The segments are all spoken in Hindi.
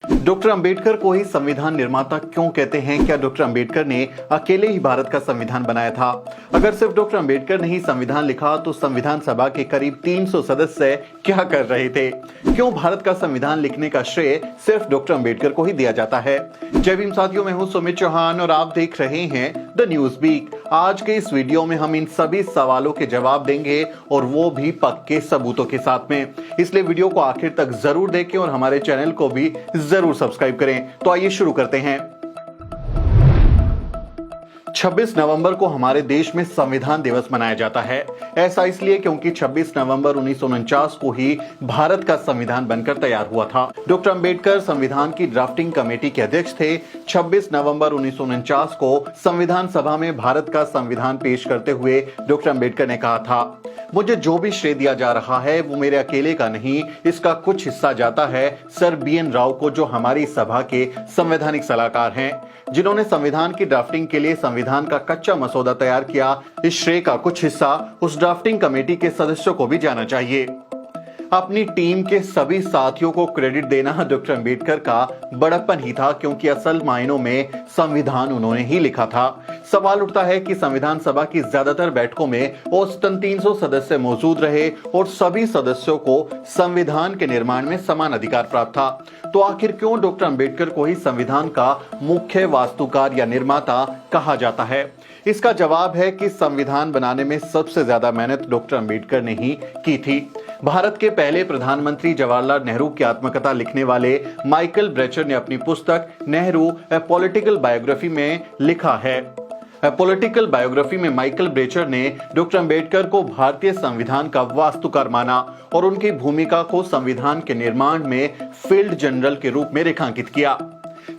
डॉक्टर अंबेडकर को ही संविधान निर्माता क्यों कहते हैं? क्या डॉक्टर अंबेडकर ने अकेले ही भारत का संविधान बनाया था? अगर सिर्फ डॉक्टर अंबेडकर ने ही संविधान लिखा तो संविधान सभा के करीब 300 सदस्य क्या कर रहे थे? क्यों भारत का संविधान लिखने का श्रेय सिर्फ डॉक्टर अंबेडकर को ही दिया जाता है? जय भीम साथियों, मैं हूं सुमित चौहान और आप देख रहे हैं द न्यूज वीक। आज के इस वीडियो में हम इन सभी सवालों के जवाब देंगे और वो भी पक्के सबूतों के साथ में, इसलिए वीडियो को आखिर तक जरूर देखें और हमारे चैनल को भी जरूर सब्सक्राइब करें। तो आइए शुरू करते हैं। 26 नवंबर को हमारे देश में संविधान दिवस मनाया जाता है। ऐसा इसलिए क्योंकि 26 नवंबर 1949 को ही भारत का संविधान बनकर तैयार हुआ था। डॉक्टर अंबेडकर संविधान की ड्राफ्टिंग कमेटी के अध्यक्ष थे। 26 नवंबर 1949 को संविधान सभा में भारत का संविधान पेश करते हुए डॉक्टर अंबेडकर ने कहा था, मुझे जो भी श्रेय दिया जा रहा है वो मेरे अकेले का नहीं, इसका कुछ हिस्सा जाता है सर BN राव को, जो हमारी सभा के संवैधानिक सलाहकार हैं, जिन्होंने संविधान की ड्राफ्टिंग के लिए संविधान का कच्चा मसौदा तैयार किया। इस श्रेय का कुछ हिस्सा उस ड्राफ्टिंग कमेटी के सदस्यों को भी जाना चाहिए। अपनी टीम के सभी साथियों को क्रेडिट देना डॉक्टर अंबेडकर का बड़प्पन ही था, क्योंकि असल मायनों में संविधान उन्होंने ही लिखा था। सवाल उठता है कि संविधान सभा की ज्यादातर बैठकों में औसतन 300 सदस्य मौजूद रहे और सभी सदस्यों को संविधान के निर्माण में समान अधिकार प्राप्त था, तो आखिर क्यों डॉक्टर अंबेडकर को ही संविधान का मुख्य वास्तुकार या निर्माता कहा जाता है? इसका जवाब है कि संविधान बनाने में सबसे ज्यादा मेहनत डॉक्टर अंबेडकर ने ही की थी। भारत के पहले प्रधानमंत्री जवाहरलाल नेहरू की आत्मकथा लिखने वाले माइकल ब्रेचर ने अपनी पुस्तक नेहरू ए पॉलिटिकल बायोग्राफी में लिखा है। पॉलिटिकल बायोग्राफी में माइकल ब्रेचर ने डॉक्टर अंबेडकर को भारतीय संविधान का वास्तुकार माना और उनकी भूमिका को संविधान के निर्माण में फील्ड जनरल के रूप में रेखांकित किया।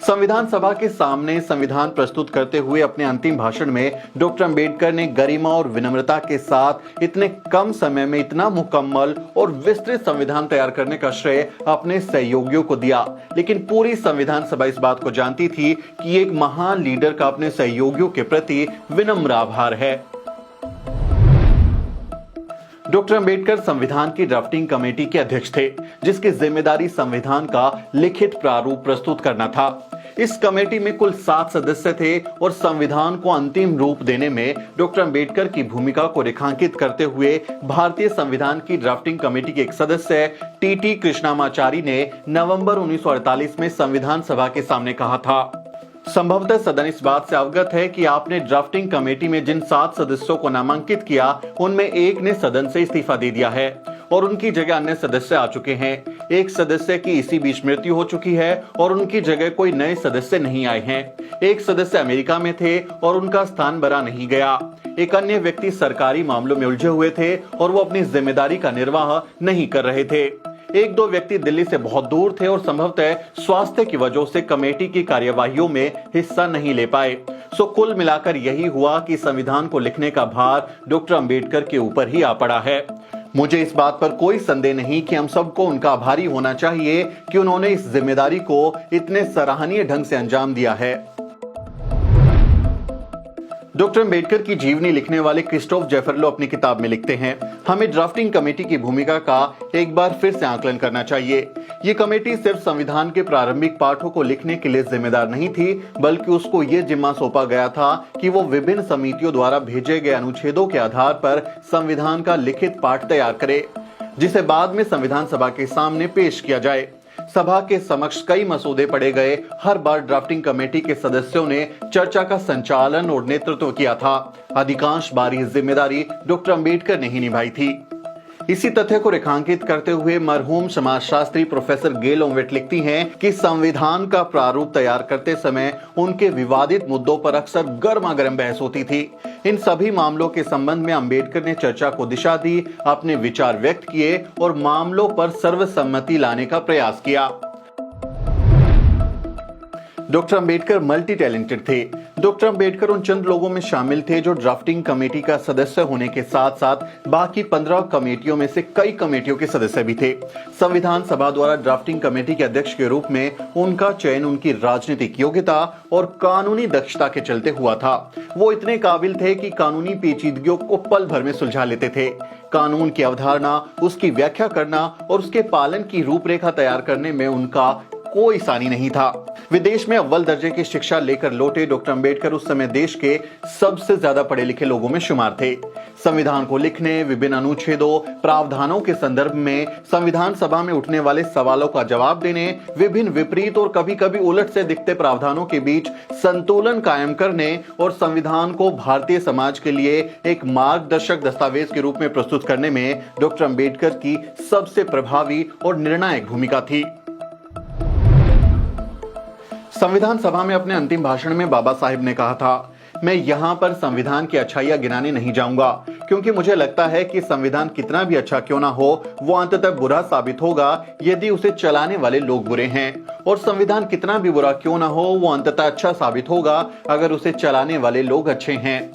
संविधान सभा के सामने संविधान प्रस्तुत करते हुए अपने अंतिम भाषण में डॉक्टर अंबेडकर ने गरिमा और विनम्रता के साथ इतने कम समय में इतना मुकम्मल और विस्तृत संविधान तैयार करने का श्रेय अपने सहयोगियों को दिया। लेकिन पूरी संविधान सभा इस बात को जानती थी कि एक महान लीडर का अपने सहयोगियों के प्रति विनम्र आभार है। डॉक्टर अंबेडकर संविधान की ड्राफ्टिंग कमेटी के अध्यक्ष थे, जिसकी जिम्मेदारी संविधान का लिखित प्रारूप प्रस्तुत करना था। इस कमेटी में कुल 7 सदस्य थे और संविधान को अंतिम रूप देने में डॉक्टर अंबेडकर की भूमिका को रेखांकित करते हुए भारतीय संविधान की ड्राफ्टिंग कमेटी के एक सदस्य TT कृष्णामाचारी ने नवंबर 1948 में संविधान सभा के सामने कहा था, संभवतः सदन इस बात से अवगत है कि आपने ड्राफ्टिंग कमेटी में जिन 7 सदस्यों को नामांकित किया उनमें एक ने सदन से इस्तीफा दे दिया है और उनकी जगह अन्य सदस्य आ चुके हैं। एक सदस्य की इसी बीच मृत्यु हो चुकी है और उनकी जगह कोई नए सदस्य नहीं आए हैं। एक सदस्य अमेरिका में थे और उनका स्थान भरा नहीं गया। एक अन्य व्यक्ति सरकारी मामलों में उलझे हुए थे और वो अपनी जिम्मेदारी का निर्वाह नहीं कर रहे थे। एक दो व्यक्ति दिल्ली से बहुत दूर थे और संभवतः स्वास्थ्य की वजह से कमेटी की कार्यवाहियों में हिस्सा नहीं ले पाए। सो कुल मिलाकर यही हुआ कि संविधान को लिखने का भार डॉक्टर अंबेडकर के ऊपर ही आ पड़ा है। मुझे इस बात पर कोई संदेह नहीं कि हम सबको उनका आभारी होना चाहिए कि उन्होंने इस जिम्मेदारी को इतने सराहनीय ढंग से अंजाम दिया है। डॉक्टर अंबेडकर की जीवनी लिखने वाले क्रिस्टोफ जेफरलो अपनी किताब में लिखते हैं, हमें ड्राफ्टिंग कमेटी की भूमिका का एक बार फिर से आकलन करना चाहिए। ये कमेटी सिर्फ संविधान के प्रारंभिक पाठों को लिखने के लिए जिम्मेदार नहीं थी, बल्कि उसको ये जिम्मा सौंपा गया था कि वो विभिन्न समितियों द्वारा भेजे गए अनुच्छेदों के आधार पर संविधान का लिखित पाठ तैयार करे, जिसे बाद में संविधान सभा के सामने पेश किया जाए। सभा के समक्ष कई मसौदे पढ़े गए। हर बार ड्राफ्टिंग कमेटी के सदस्यों ने चर्चा का संचालन और नेतृत्व किया था। अधिकांश बार यह जिम्मेदारी डॉक्टर अंबेडकर ने ही निभाई थी। इसी तथ्य को रेखांकित करते हुए मरहूम समाजशास्त्री प्रोफेसर गेल ओमवेट लिखती हैं कि संविधान का प्रारूप तैयार करते समय उनके विवादित मुद्दों पर अक्सर गर्मागर्म बहस होती थी। इन सभी मामलों के संबंध में अंबेडकर ने चर्चा को दिशा दी, अपने विचार व्यक्त किए और मामलों पर सर्वसम्मति लाने का प्रयास किया। डॉक्टर अंबेडकर मल्टी टैलेंटेड थे। डॉक्टर अंबेडकर उन चंद लोगों में शामिल थे जो ड्राफ्टिंग कमेटी का सदस्य होने के साथ साथ बाकी 15 कमेटियों में से कई कमेटियों के सदस्य भी थे। संविधान सभा द्वारा ड्राफ्टिंग कमेटी के अध्यक्ष के रूप में उनका चयन उनकी राजनीतिक योग्यता और कानूनी दक्षता के चलते हुआ था। वो इतने काबिल थे कि कानूनी पेचीदगियों को पल भर में सुलझा लेते थे। कानून की अवधारणा, उसकी व्याख्या करना और उसके पालन की रूपरेखा तैयार करने में उनका कोई सानी नहीं था। विदेश में अव्वल दर्जे की शिक्षा लेकर लौटे डॉक्टर अंबेडकर उस समय देश के सबसे ज्यादा पढ़े लिखे लोगों में शुमार थे। संविधान को लिखने, विभिन्न अनुच्छेदों, प्रावधानों के संदर्भ में संविधान सभा में उठने वाले सवालों का जवाब देने, विभिन्न विपरीत और कभी कभी उलट से दिखते प्रावधानों के बीच संतुलन कायम करने और संविधान को भारतीय समाज के लिए एक मार्गदर्शक दस्तावेज के रूप में प्रस्तुत करने में डॉक्टर अंबेडकर की सबसे प्रभावी और निर्णायक भूमिका थी। संविधान सभा में अपने अंतिम भाषण में बाबा साहिब ने कहा था, मैं यहां पर संविधान की अच्छाइयां गिनाने नहीं जाऊंगा, क्योंकि मुझे लगता है कि संविधान कितना भी अच्छा क्यों ना हो, वो अंततः बुरा साबित होगा यदि उसे चलाने वाले लोग बुरे हैं, और संविधान कितना भी बुरा क्यों ना हो, वो अंततः अच्छा साबित होगा अगर उसे चलाने वाले लोग अच्छे हैं।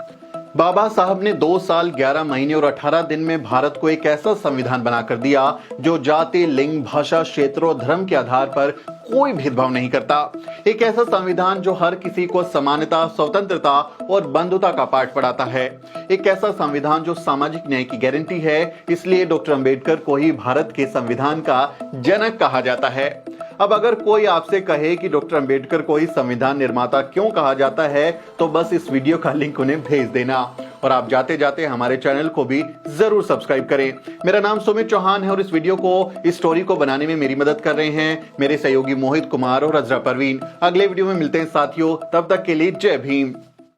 बाबा साहब ने 2 साल 11 महीने और 18 दिन में भारत को एक ऐसा संविधान बनाकर दिया जो जाति, लिंग, भाषा, क्षेत्र और धर्म के आधार पर कोई भेदभाव नहीं करता। एक ऐसा संविधान जो हर किसी को समानता, स्वतंत्रता और बंधुता का पाठ पढ़ाता है। एक ऐसा संविधान जो सामाजिक न्याय की गारंटी है। इसलिए डॉक्टर अंबेडकर को ही भारत के संविधान का जनक कहा जाता है। अब अगर कोई आपसे कहे कि डॉक्टर अंबेडकर को ही संविधान निर्माता क्यों कहा जाता है, तो बस इस वीडियो का लिंक उन्हें भेज देना, और आप जाते जाते हमारे चैनल को भी जरूर सब्सक्राइब करें। मेरा नाम सुमित चौहान है और इस वीडियो को, इस स्टोरी को बनाने में मेरी मदद कर रहे हैं मेरे सहयोगी मोहित कुमार और अजरा परवीन। अगले वीडियो में मिलते हैं साथियों, तब तक के लिए जय भीम।